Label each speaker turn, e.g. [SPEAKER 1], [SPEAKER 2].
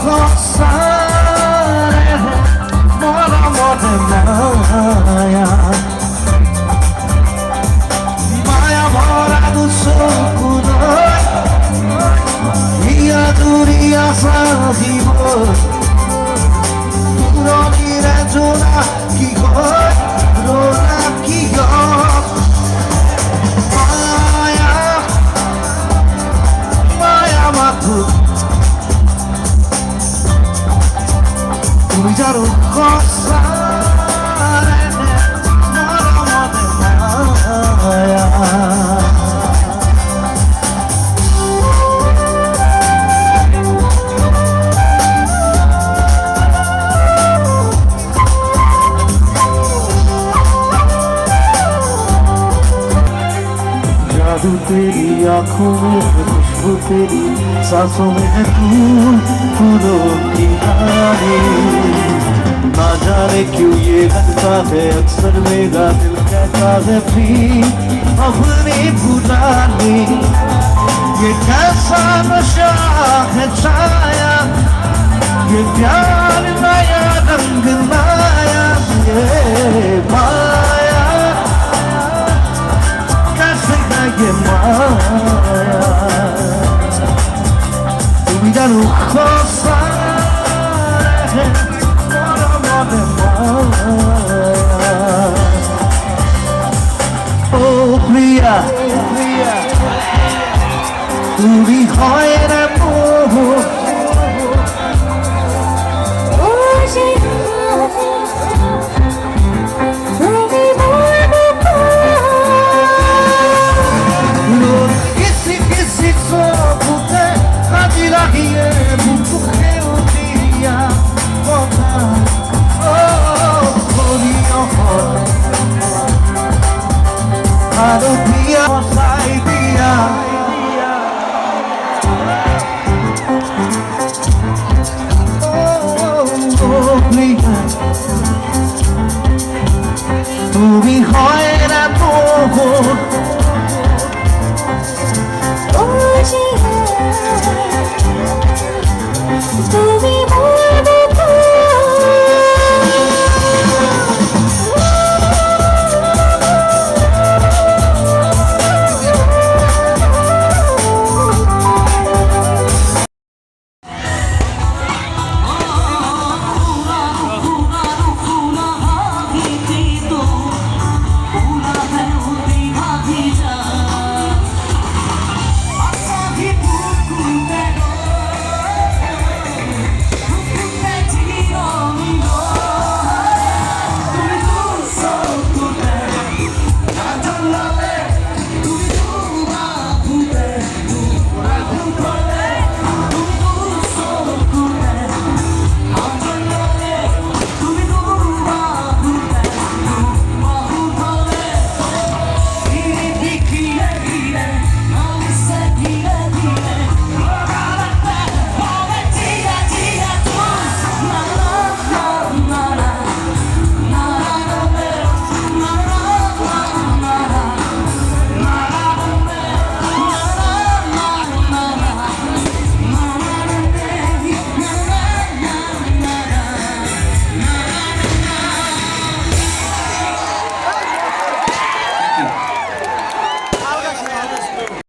[SPEAKER 1] খসারে মরা মরে মায়া মায়া ভরা দুঃখুন ইয়া দুরিয়া সাজিব পুরনিরে জোড়া কি হয় রোনা কি মায়া মায়া মাথু তুমি জানো খসারে মরা মরে মায়া जादू तेरी आँखों में खुशबू तेरी सांसों में है तू फूलों की नारी ना जाने क्यों ये लगता है अक्सर मेरा दिल कहता है प्लीज अब नहीं भुलानी ये कैसा नशा है छाया ये प्यार नया रंग लाया ये माया ये माया তুমি জানো খসারে মরা মরে মায়া ও প্রিয়া তুমি হয় রে মোহ